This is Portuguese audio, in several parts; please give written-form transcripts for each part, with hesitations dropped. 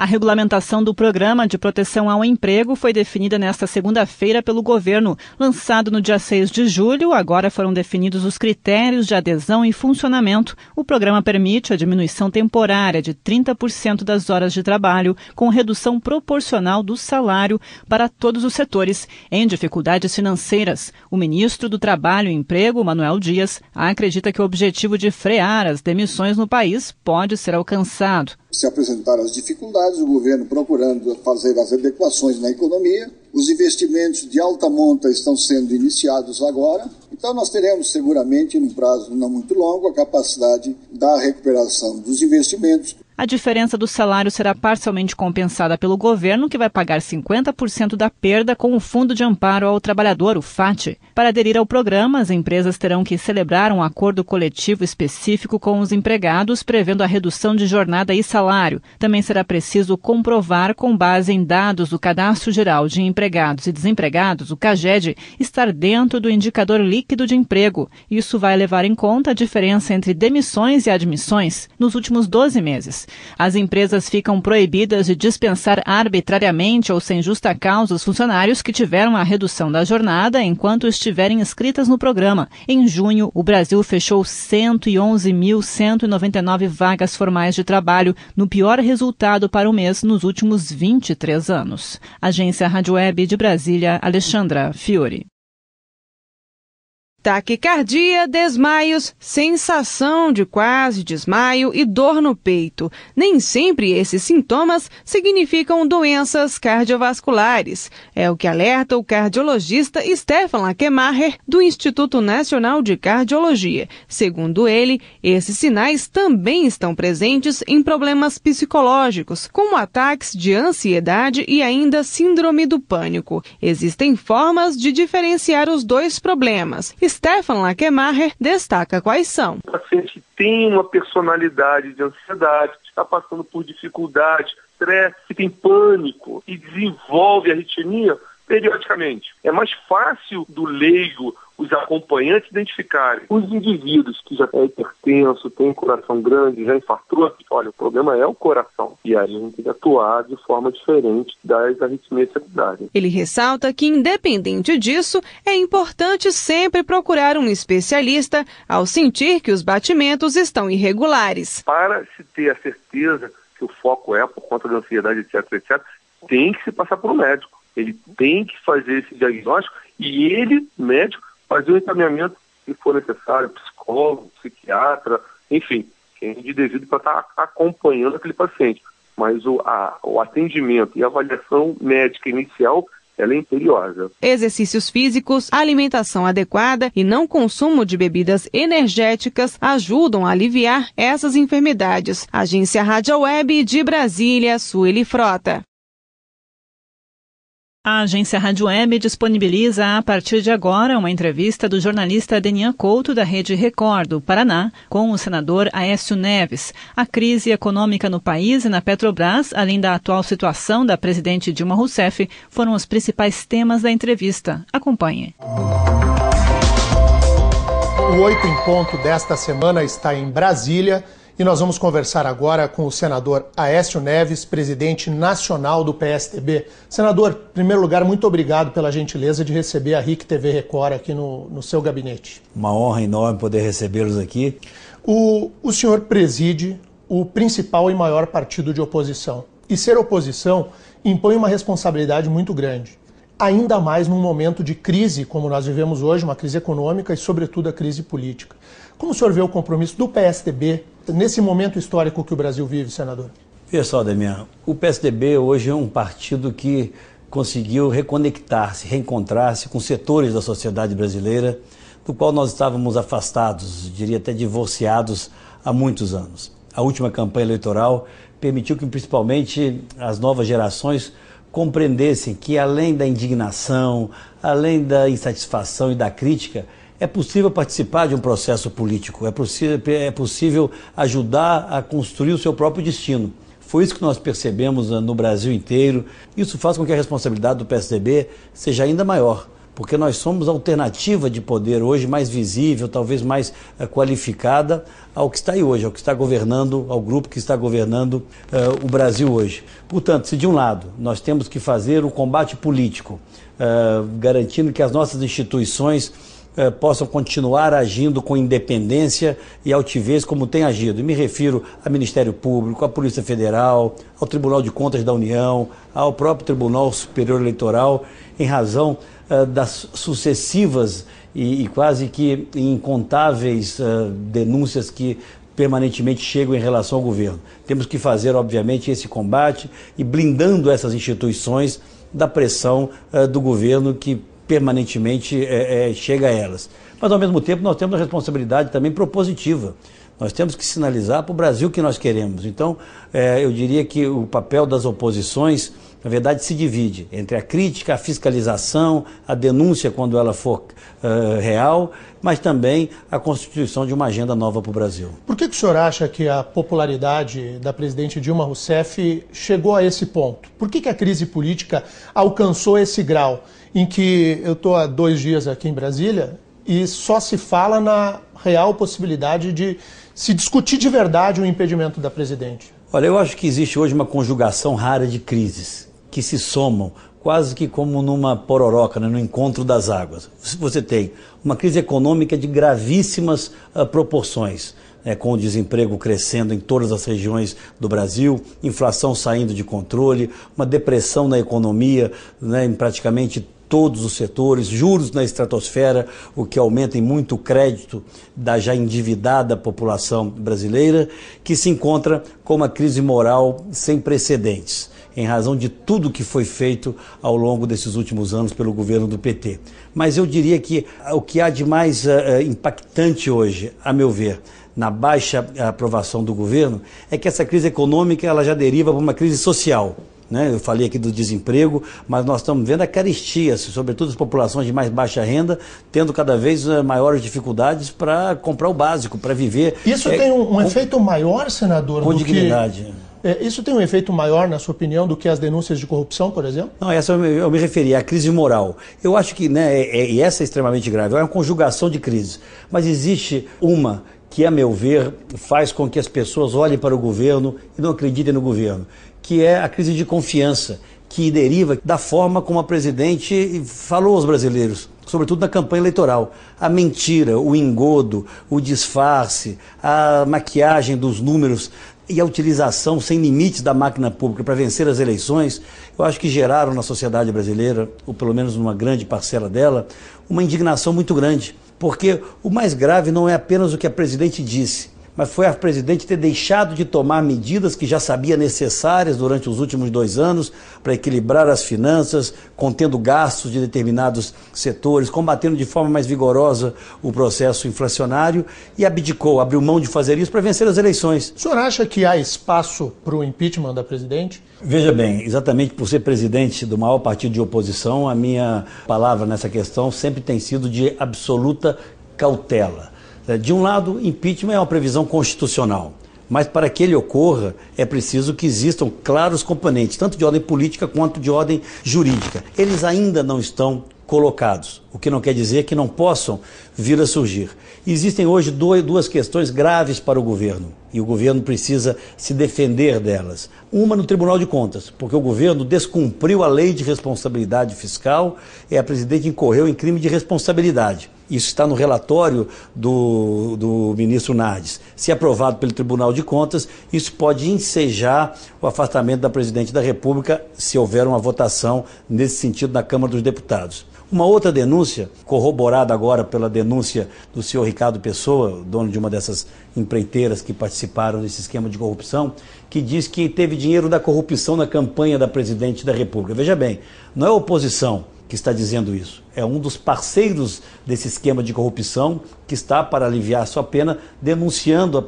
A regulamentação do Programa de Proteção ao Emprego foi definida nesta segunda-feira pelo governo. Lançado no dia 6 de julho, agora foram definidos os critérios de adesão e funcionamento. O programa permite a diminuição temporária de 30% das horas de trabalho, com redução proporcional do salário para todos os setores em dificuldades financeiras. O ministro do Trabalho e Emprego, Manuel Dias, acredita que o objetivo de frear as demissões no país pode ser alcançado. Se apresentaram as dificuldades, o governo procurando fazer as adequações na economia. Os investimentos de alta monta estão sendo iniciados agora. Então nós teremos seguramente, num prazo não muito longo, a capacidade da recuperação dos investimentos. A diferença do salário será parcialmente compensada pelo governo, que vai pagar 50% da perda com o Fundo de Amparo ao Trabalhador, o FAT. Para aderir ao programa, as empresas terão que celebrar um acordo coletivo específico com os empregados, prevendo a redução de jornada e salário. Também será preciso comprovar, com base em dados do Cadastro Geral de Empregados e Desempregados, o CAGED, estar dentro do indicador líquido de emprego. Isso vai levar em conta a diferença entre demissões e admissões nos últimos 12 meses. As empresas ficam proibidas de dispensar arbitrariamente ou sem justa causa os funcionários que tiveram a redução da jornada enquanto estiverem inscritas no programa. Em junho, o Brasil fechou 111.199 vagas formais de trabalho, no pior resultado para o mês nos últimos 23 anos. Agência Rádio Web de Brasília, Alexandra Fiore. Taquicardia, desmaios, sensação de quase desmaio e dor no peito. Nem sempre esses sintomas significam doenças cardiovasculares. É o que alerta o cardiologista Stefan Lackemacher, do Instituto Nacional de Cardiologia. Segundo ele, esses sinais também estão presentes em problemas psicológicos, como ataques de ansiedade e ainda síndrome do pânico. Existem formas de diferenciar os dois problemas. Stefan Lackemacher destaca quais são. O paciente tem uma personalidade de ansiedade, está passando por dificuldade, estresse, tem pânico e desenvolve arritmia periodicamente. É mais fácil do leigo, os acompanhantes, identificarem. Os indivíduos que já é hipertenso, tem coração grande, já infartou, olha, o problema é o coração. E aí a gente tem que atuar de forma diferente das arritmias secundárias. Ele ressalta que, independente disso, é importante sempre procurar um especialista ao sentir que os batimentos estão irregulares. Para se ter a certeza que o foco é por conta da ansiedade, etc., tem que se passar por um médico. Ele tem que fazer esse diagnóstico e ele, médico, fazer o encaminhamento se for necessário, psicólogo, psiquiatra, enfim, quem de devido para estar acompanhando aquele paciente. Mas o atendimento e a avaliação médica inicial, ela é imperiosa. Exercícios físicos, alimentação adequada e não consumo de bebidas energéticas ajudam a aliviar essas enfermidades. Agência Rádio Web de Brasília, Sueli Frota. A Agência Rádio Web disponibiliza a partir de agora uma entrevista do jornalista Denian Couto, da Rede Record do Paraná, com o senador Aécio Neves. A crise econômica no país e na Petrobras, além da atual situação da presidente Dilma Rousseff, foram os principais temas da entrevista. Acompanhe. O 8 em ponto desta semana está em Brasília. E nós vamos conversar agora com o senador Aécio Neves, presidente nacional do PSDB. Senador, em primeiro lugar, muito obrigado pela gentileza de receber a RIC TV Record aqui no seu gabinete. Uma honra enorme poder recebê-los aqui. O senhor preside o principal e maior partido de oposição. E ser oposição impõe uma responsabilidade muito grande. Ainda mais num momento de crise como nós vivemos hoje, uma crise econômica e, sobretudo, a crise política. Como o senhor vê o compromisso do PSDB nesse momento histórico que o Brasil vive, senador? Veja só, Demian, o PSDB hoje é um partido que conseguiu reconectar-se, reencontrar-se com setores da sociedade brasileira, do qual nós estávamos afastados, diria até divorciados, há muitos anos. A última campanha eleitoral permitiu que, principalmente, as novas gerações compreendessem que, além da indignação, além da insatisfação e da crítica, é possível participar de um processo político, é possível ajudar a construir o seu próprio destino. Foi isso que nós percebemos no Brasil inteiro. Isso faz com que a responsabilidade do PSDB seja ainda maior, porque nós somos a alternativa de poder hoje mais visível, talvez mais qualificada ao que está aí hoje, ao que está governando, ao grupo que está governando o Brasil hoje. Portanto, se de um lado nós temos que fazer o combate político, garantindo que as nossas instituições possam continuar agindo com independência e altivez como tem agido. E me refiro ao Ministério Público, à Polícia Federal, ao Tribunal de Contas da União, ao próprio Tribunal Superior Eleitoral, em razão das sucessivas e quase que incontáveis denúncias que permanentemente chegam em relação ao governo. Temos que fazer, obviamente, esse combate e blindando essas instituições da pressão do governo que permanentemente chega a elas. Mas, ao mesmo tempo, nós temos a responsabilidade também propositiva. Nós temos que sinalizar para o Brasil que nós queremos. Então, eu diria que o papel das oposições, na verdade, se divide entre a crítica, a fiscalização, a denúncia quando ela for real, mas também a constituição de uma agenda nova para o Brasil. Por que o senhor acha que a popularidade da presidente Dilma Rousseff chegou a esse ponto? Por que a crise política alcançou esse grau em que eu estou há 2 dias aqui em Brasília e só se fala na real possibilidade de se discutir de verdade o impedimento da presidente? Olha, eu acho que existe hoje uma conjugação rara de crises que se somam quase que como numa pororoca, né, no encontro das águas. Você tem uma crise econômica de gravíssimas proporções, com o desemprego crescendo em todas as regiões do Brasil, inflação saindo de controle, uma depressão na economia, né, em praticamente todos os setores, juros na estratosfera, o que aumenta em muito o crédito da já endividada população brasileira, que se encontra com uma crise moral sem precedentes, em razão de tudo que foi feito ao longo desses últimos anos pelo governo do PT. Mas eu diria que o que há de mais impactante hoje, a meu ver, na baixa aprovação do governo, é que essa crise econômica ela já deriva para uma crise social. Eu falei aqui do desemprego, mas nós estamos vendo a carestia, sobretudo as populações de mais baixa renda, tendo cada vez maiores dificuldades para comprar o básico, para viver. Isso tem um efeito maior, senador? Com dignidade. Isso tem um efeito maior, na sua opinião, do que as denúncias de corrupção, por exemplo? Não, essa eu me referi, à crise moral. Eu acho que, e essa é extremamente grave, é uma conjugação de crises. Mas existe uma que, a meu ver, faz com que as pessoas olhem para o governo e não acreditem no governo, que é a crise de confiança, que deriva da forma como a presidente falou aos brasileiros, sobretudo na campanha eleitoral. A mentira, o engodo, o disfarce, a maquiagem dos números e a utilização sem limites da máquina pública para vencer as eleições, eu acho que geraram na sociedade brasileira, ou pelo menos numa grande parcela dela, uma indignação muito grande. Porque o mais grave não é apenas o que a presidente disse, mas foi a presidente ter deixado de tomar medidas que já sabia necessárias durante os últimos 2 anos para equilibrar as finanças, contendo gastos de determinados setores, combatendo de forma mais vigorosa o processo inflacionário e abdicou, abriu mão de fazer isso para vencer as eleições. O senhor acha que há espaço para o impeachment da presidente? Veja bem, exatamente por ser presidente do maior partido de oposição, a minha palavra nessa questão sempre tem sido de absoluta cautela. De um lado, impeachment é uma previsão constitucional, mas para que ele ocorra é preciso que existam claros componentes, tanto de ordem política quanto de ordem jurídica. Eles ainda não estão colocados, o que não quer dizer que não possam vir a surgir. Existem hoje 2 questões graves para o governo, e o governo precisa se defender delas. Uma no Tribunal de Contas, porque o governo descumpriu a lei de responsabilidade fiscal e a presidente incorreu em crime de responsabilidade. Isso está no relatório do ministro Nardes. Se aprovado pelo Tribunal de Contas, isso pode ensejar o afastamento da presidente da República se houver uma votação nesse sentido na Câmara dos Deputados. Uma outra denúncia, corroborada agora pela denúncia do senhor Ricardo Pessoa, dono de uma dessas empreiteiras que participaram desse esquema de corrupção, que diz que teve dinheiro da corrupção na campanha da presidente da República. Veja bem, não é a oposição que está dizendo isso. É um dos parceiros desse esquema de corrupção que está, para aliviar sua pena, denunciando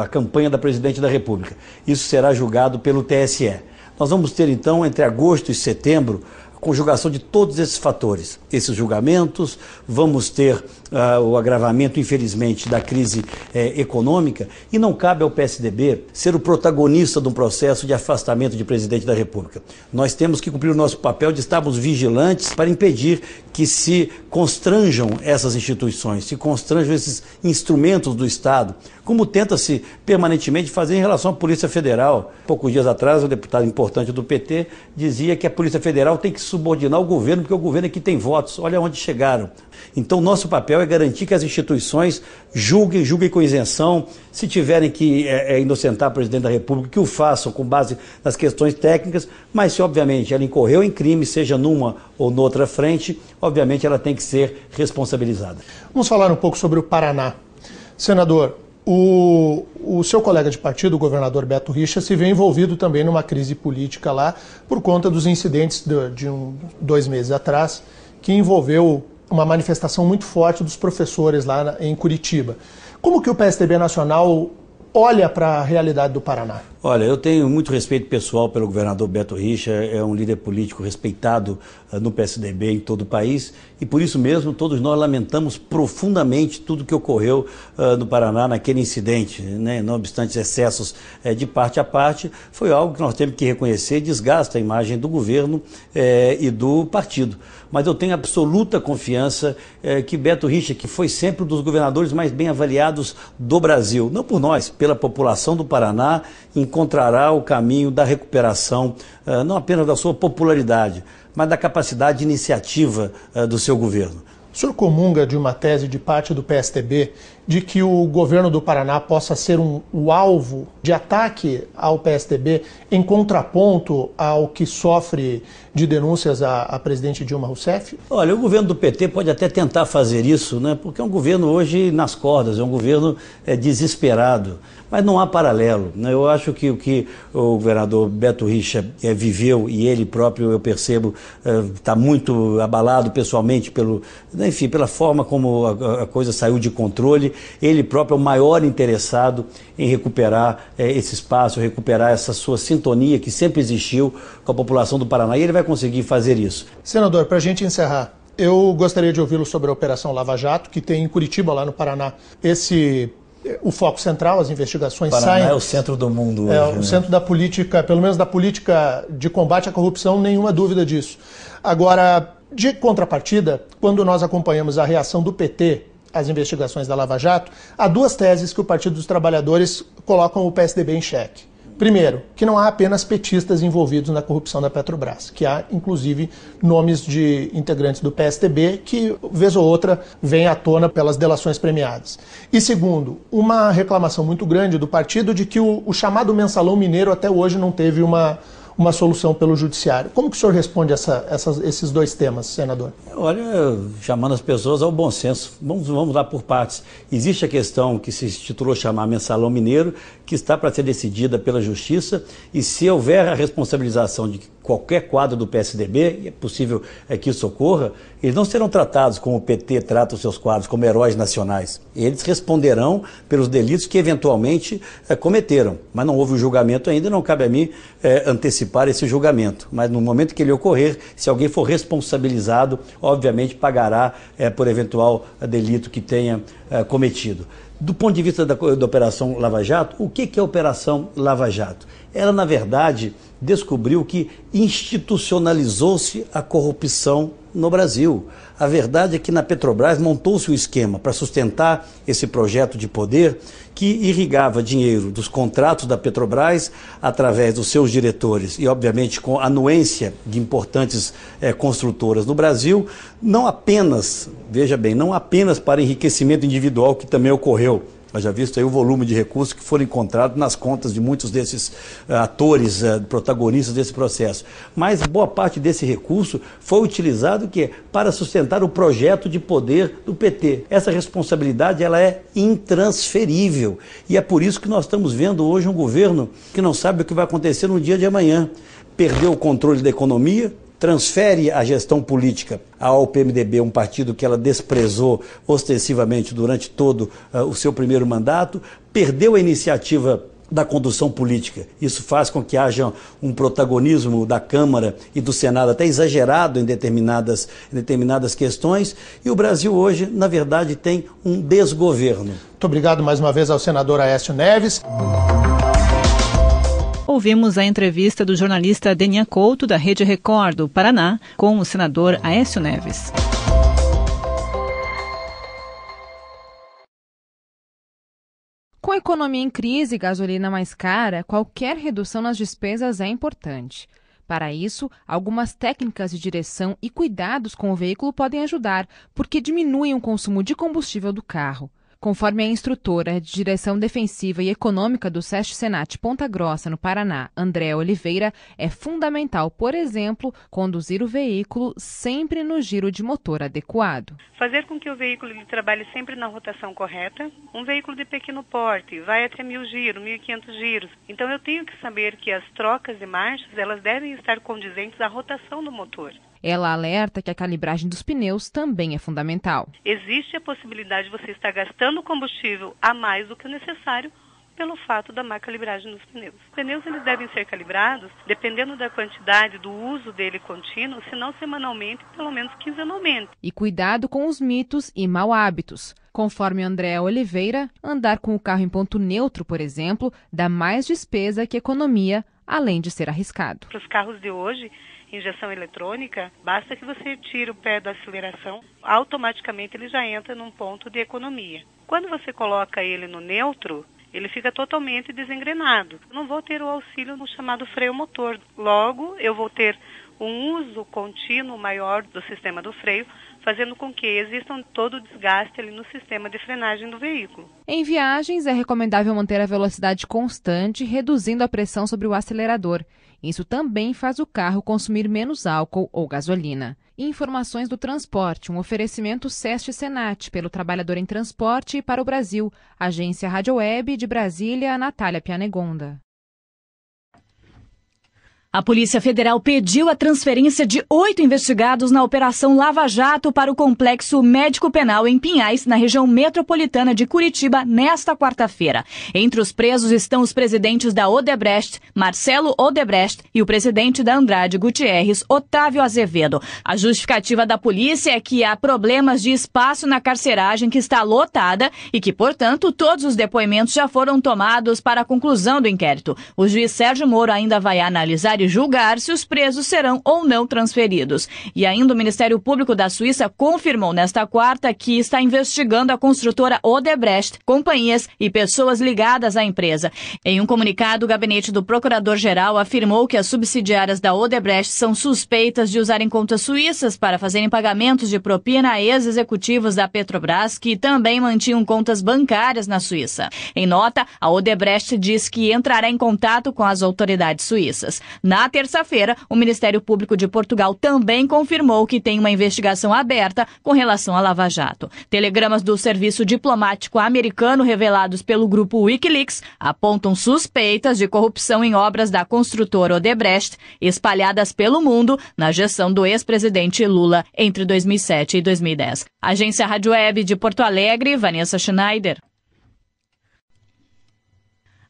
a campanha da presidente da República. Isso será julgado pelo TSE. Nós vamos ter, então, entre agosto e setembro, a conjugação de todos esses fatores, esses julgamentos, vamos ter o agravamento, infelizmente, da crise econômica, e não cabe ao PSDB ser o protagonista de um processo de afastamento de presidente da República. Nós temos que cumprir o nosso papel de estarmos vigilantes para impedir que se constranjam essas instituições, se constranjam esses instrumentos do Estado, como tenta-se permanentemente fazer em relação à Polícia Federal. Poucos dias atrás, um deputado importante do PT dizia que a Polícia Federal tem que subordinar o governo, porque o governo é que tem votos. Olha onde chegaram. Então, nosso papel é garantir que as instituições julguem com isenção. Se tiverem que inocentar o presidente da República, que o façam com base nas questões técnicas, mas se, obviamente, ela incorreu em crime, seja numa ou noutra frente, obviamente ela tem que ser responsabilizada. Vamos falar um pouco sobre o Paraná. Senador, o seu colega de partido, o governador Beto Richa, se vê envolvido também numa crise política lá por conta dos incidentes de 2 meses atrás, que envolveu uma manifestação muito forte dos professores lá em Curitiba. Como que o PSDB nacional olha para a realidade do Paraná? Olha, eu tenho muito respeito pessoal pelo governador Beto Richa, é um líder político respeitado no PSDB em todo o país, e por isso mesmo todos nós lamentamos profundamente tudo que ocorreu no Paraná naquele incidente, né? Não obstante excessos de parte a parte, foi algo que nós temos que reconhecer, desgasta a imagem do governo e do partido. Mas eu tenho absoluta confiança que Beto Richa, que foi sempre um dos governadores mais bem avaliados do Brasil, não por nós, pela população do Paraná, encontrará o caminho da recuperação, não apenas da sua popularidade, mas da capacidade de iniciativa do seu governo. O senhor comunga de uma tese de parte do PSDB de que o governo do Paraná possa ser o alvo de ataque ao PSDB em contraponto ao que sofre de denúncias a presidente Dilma Rousseff? Olha, o governo do PT pode até tentar fazer isso, né? Porque é um governo hoje nas cordas, é um governo desesperado. Mas não há paralelo, né? Eu acho que o que o governador Beto Richa viveu, e ele próprio, eu percebo, está muito abalado pessoalmente pela forma como a coisa saiu de controle. Ele próprio é o maior interessado em recuperar esse espaço, recuperar essa sua sintonia que sempre existiu com a população do Paraná, e ele vai conseguir fazer isso. Senador, para a gente encerrar, eu gostaria de ouvi-lo sobre a Operação Lava Jato, que tem em Curitiba, lá no Paraná, o foco central, as investigações saem... Paraná é o centro do mundo hoje. O centro da política, pelo menos da política de combate à corrupção, nenhuma dúvida disso. Agora, de contrapartida, quando nós acompanhamos a reação do PT às investigações da Lava Jato, há 2 teses que o Partido dos Trabalhadores colocam o PSDB em xeque. Primeiro, que não há apenas petistas envolvidos na corrupção da Petrobras, que há, inclusive, nomes de integrantes do PSDB que, vez ou outra, vêm à tona pelas delações premiadas. E segundo, uma reclamação muito grande do partido de que o chamado mensalão mineiro até hoje não teve uma solução pelo judiciário. Como que o senhor responde esses 2 temas, senador? Olha, chamando as pessoas ao bom senso. Vamos lá por partes. Existe a questão que se titulou chamar mensalão mineiro, que está para ser decidida pela Justiça, e se houver a responsabilização de qualquer quadro do PSDB, e é possível que isso ocorra, eles não serão tratados como o PT trata os seus quadros, como heróis nacionais. Eles responderão pelos delitos que eventualmente cometeram. Mas não houve o julgamento ainda, não cabe a mim antecipar esse julgamento. Mas no momento que ele ocorrer, se alguém for responsabilizado, obviamente pagará por eventual delito que tenha cometido. Do ponto de vista da Operação Lava Jato, o que é a Operação Lava Jato? Ela, na verdade, descobriu que institucionalizou-se a corrupção no Brasil. A verdade é que na Petrobras montou-se um esquema para sustentar esse projeto de poder que irrigava dinheiro dos contratos da Petrobras através dos seus diretores e, obviamente, com a anuência de importantes construtoras no Brasil, não apenas, veja bem, não apenas para enriquecimento individual, que também ocorreu. Já visto aí o volume de recursos que foram encontrados nas contas de muitos desses atores, protagonistas desse processo. Mas boa parte desse recurso foi utilizado para sustentar o projeto de poder do PT. Essa responsabilidade ela é intransferível. E é por isso que nós estamos vendo hoje um governo que não sabe o que vai acontecer no dia de amanhã. Perdeu o controle da economia, transfere a gestão política ao PMDB, um partido que ela desprezou ostensivamente durante todo o seu primeiro mandato, perdeu a iniciativa da condução política. Isso faz com que haja um protagonismo da Câmara e do Senado até exagerado em determinadas questões, e o Brasil hoje, na verdade, tem um desgoverno. Muito obrigado mais uma vez ao senador Aécio Neves. Ouvimos a entrevista do jornalista Denian Couto, da Rede Record do Paraná, com o senador Aécio Neves. Com a economia em crise e gasolina mais cara, qualquer redução nas despesas é importante. Para isso, algumas técnicas de direção e cuidados com o veículo podem ajudar, porque diminuem o consumo de combustível do carro. Conforme a instrutora de Direção Defensiva e Econômica do SESC Senat Ponta Grossa, no Paraná, Andréa Oliveira, é fundamental, por exemplo, conduzir o veículo sempre no giro de motor adequado. Fazer com que o veículo trabalhe sempre na rotação correta. Um veículo de pequeno porte vai até 1.000 giros, 1.500 giros. Então eu tenho que saber que as trocas de marchas elas devem estar condizentes à rotação do motor. Ela alerta que a calibragem dos pneus também é fundamental. Existe a possibilidade de você estar gastando combustível a mais do que o necessário pelo fato da má calibragem dos pneus. Os pneus eles devem ser calibrados dependendo da quantidade do uso dele contínuo, se não semanalmente, pelo menos quinzenalmente. E cuidado com os mitos e mau hábitos. Conforme Andréa Oliveira, andar com o carro em ponto neutro, por exemplo, dá mais despesa que economia, além de ser arriscado. Para os carros de hoje, injeção eletrônica, basta que você tire o pé da aceleração, automaticamente ele já entra num ponto de economia. Quando você coloca ele no neutro, ele fica totalmente desengrenado. Eu não vou ter o auxílio no chamado freio motor. Logo, eu vou ter um uso contínuo maior do sistema do freio, fazendo com que exista todo o desgaste ali no sistema de frenagem do veículo. Em viagens, é recomendável manter a velocidade constante, reduzindo a pressão sobre o acelerador. Isso também faz o carro consumir menos álcool ou gasolina. Informações do transporte, um oferecimento SESC Senat, pelo Trabalhador em Transporte e para o Brasil. Agência Rádio Web de Brasília, Natália Pianegonda. A Polícia Federal pediu a transferência de 8 investigados na Operação Lava Jato para o Complexo Médico Penal em Pinhais, na região metropolitana de Curitiba, nesta quarta-feira. Entre os presos estão os presidentes da Odebrecht, Marcelo Odebrecht, e o presidente da Andrade Gutierrez, Otávio Azevedo. A justificativa da polícia é que há problemas de espaço na carceragem que está lotada e que, portanto, todos os depoimentos já foram tomados para a conclusão do inquérito. O juiz Sérgio Moro ainda vai analisar e julgar se os presos serão ou não transferidos. E ainda o Ministério Público da Suíça confirmou nesta quarta que está investigando a construtora Odebrecht, companhias e pessoas ligadas à empresa. Em um comunicado, o gabinete do Procurador-Geral afirmou que as subsidiárias da Odebrecht são suspeitas de usarem contas suíças para fazerem pagamentos de propina a ex-executivos da Petrobras, que também mantinham contas bancárias na Suíça. Em nota, a Odebrecht diz que entrará em contato com as autoridades suíças. Na terça-feira, o Ministério Público de Portugal também confirmou que tem uma investigação aberta com relação à Lava Jato. Telegramas do Serviço Diplomático americano revelados pelo grupo Wikileaks apontam suspeitas de corrupção em obras da construtora Odebrecht, espalhadas pelo mundo na gestão do ex-presidente Lula entre 2007 e 2010. Agência Rádio Web de Porto Alegre, Vanessa Schneider.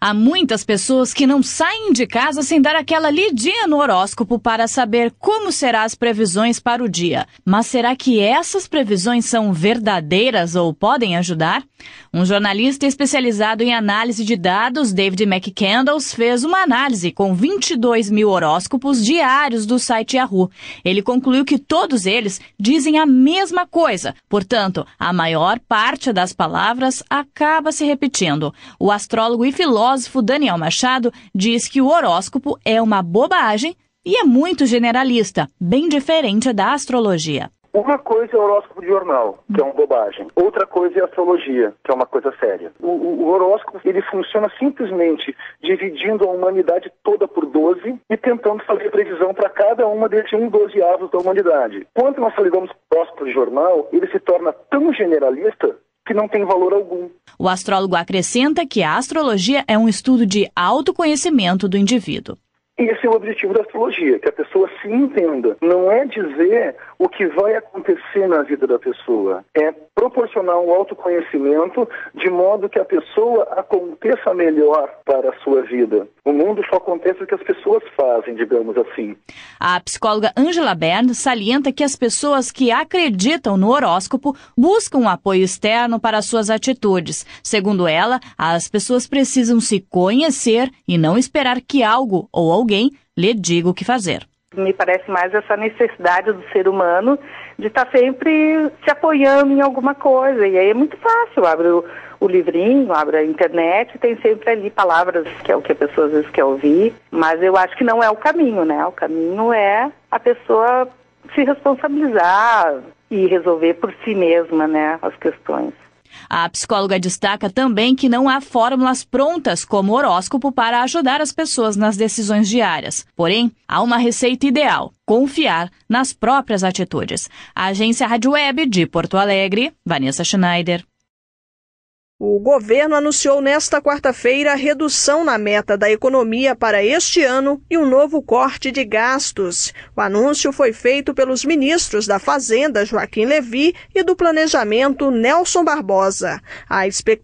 Há muitas pessoas que não saem de casa sem dar aquela lidinha no horóscopo para saber como serão as previsões para o dia. Mas será que essas previsões são verdadeiras ou podem ajudar? Um jornalista especializado em análise de dados, David McCandles, fez uma análise com 22 mil horóscopos diários do site Yahoo. Ele concluiu que todos eles dizem a mesma coisa. Portanto, a maior parte das palavras acaba se repetindo. O astrólogo e filósofo Daniel Machado diz que o horóscopo é uma bobagem e é muito generalista, bem diferente da astrologia. Uma coisa é o horóscopo de jornal, que é uma bobagem. Outra coisa é a astrologia, que é uma coisa séria. O horóscopo, ele funciona simplesmente dividindo a humanidade toda por 12 e tentando fazer previsão para cada uma desses 12avos da humanidade. Quando nós falamos horóscopo de jornal, ele se torna tão generalista que não tem valor algum. O astrólogo acrescenta que a astrologia é um estudo de autoconhecimento do indivíduo. Esse é o objetivo da astrologia, que a pessoa se entenda. Não é dizer o que vai acontecer na vida da pessoa, é proporcionar um autoconhecimento de modo que a pessoa aconteça melhor para a sua vida. O mundo só acontece o que as pessoas fazem, digamos assim. A psicóloga Angela Bern salienta que as pessoas que acreditam no horóscopo buscam um apoio externo para suas atitudes. Segundo ela, as pessoas precisam se conhecer e não esperar que algo ou alguém lhe diga o que fazer. Me parece mais essa necessidade do ser humano de estar sempre se apoiando em alguma coisa. E aí é muito fácil, abre o livrinho, abre a internet, tem sempre ali palavras que é o que a pessoa às vezes quer ouvir. Mas eu acho que não é o caminho, né? O caminho é a pessoa se responsabilizar e resolver por si mesma, né, as questões. A psicóloga destaca também que não há fórmulas prontas como o horóscopo para ajudar as pessoas nas decisões diárias. Porém, há uma receita ideal: confiar nas próprias atitudes. A agência Rádio Web de Porto Alegre, Vanessa Schneider. O governo anunciou nesta quarta-feira a redução na meta da economia para este ano e um novo corte de gastos. O anúncio foi feito pelos ministros da Fazenda, Joaquim Levy, e do Planejamento, Nelson Barbosa. A expectativa